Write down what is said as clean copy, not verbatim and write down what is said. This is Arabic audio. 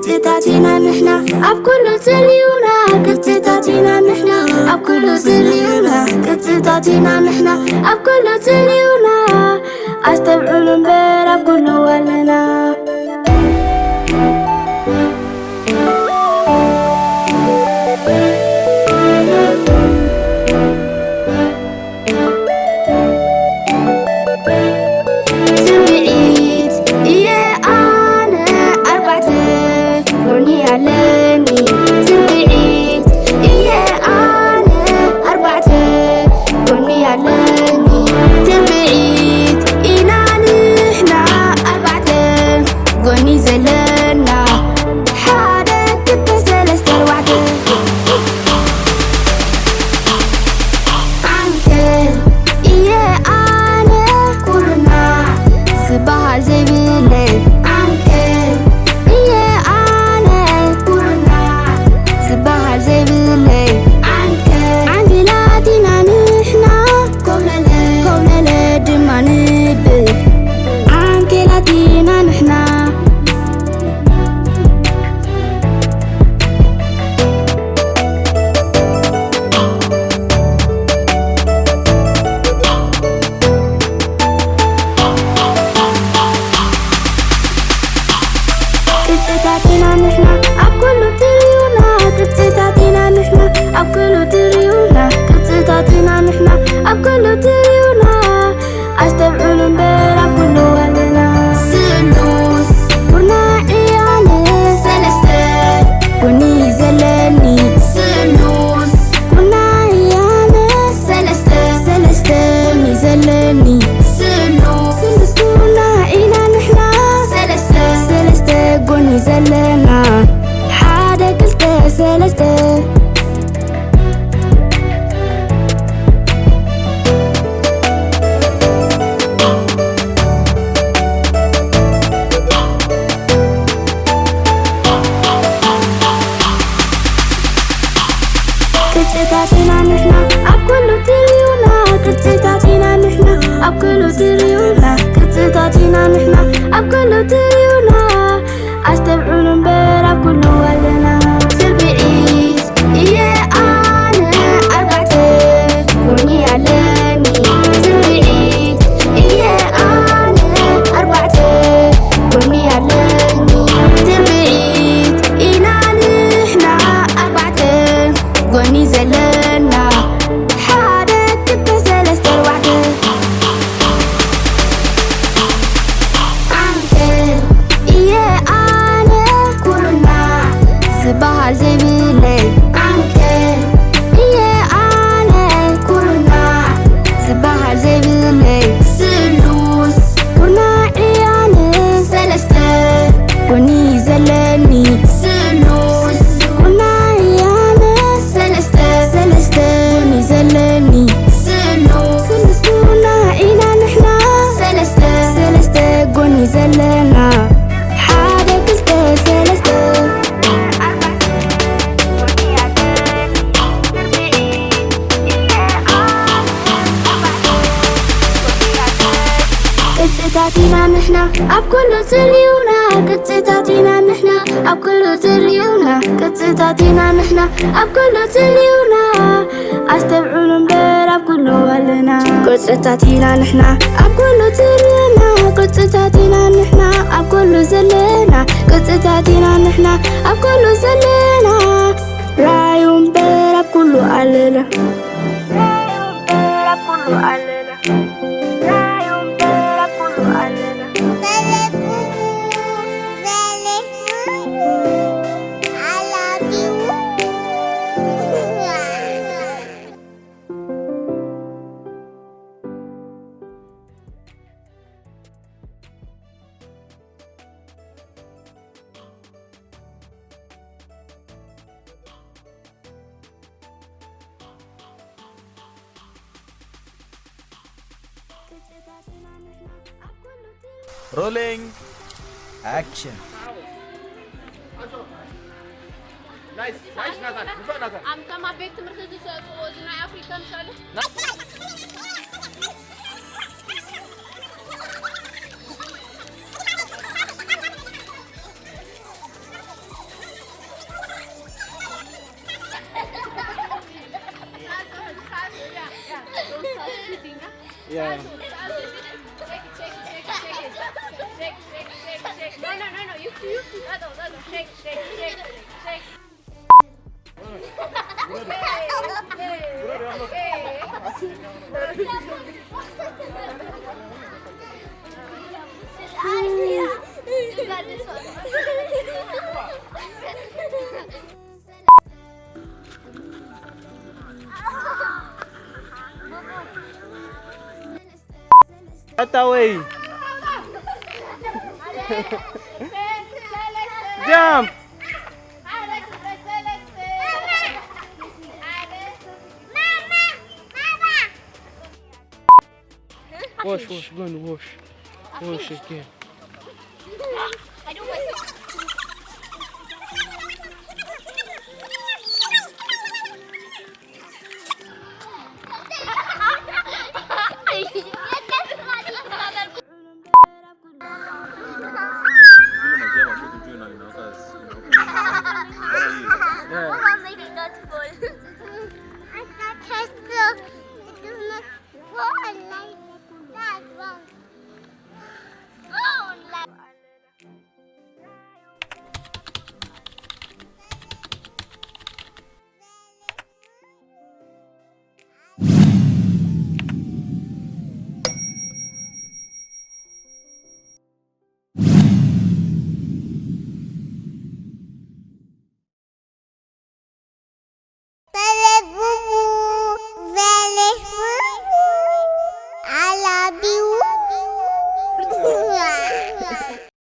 قصتاتنا نحنا أب كل سريونا قصتاتنا نحنا أب كل سريونا قصتاتنا نحنا أب كل سريونا أستبعد البير أب كل ولنا قصتاتنا نحنا أب كل سريونا قصتاتنا نحنا أب كل سريونا قصتاتنا نحنا أب كل سريونا أستبعد البير أب كل ولنا قصتاتنا نحنا أب كل سريونا قصتاتنا نحنا أب كل زلنا قصتاتنا نحنا أب كل زلنا رايون بير أب كل علنا رايون بير أب كل علنا Rolling. Action. Nice, Nathan. Nathan. I'm coming back to Mercedes in African Yeah. Shake. No. You that. Shake. You got this one. Away. Jump. Wash, go and wash. Wash again. I do myself. Mama made it not full. I got test. It does not fall like that. Wrong.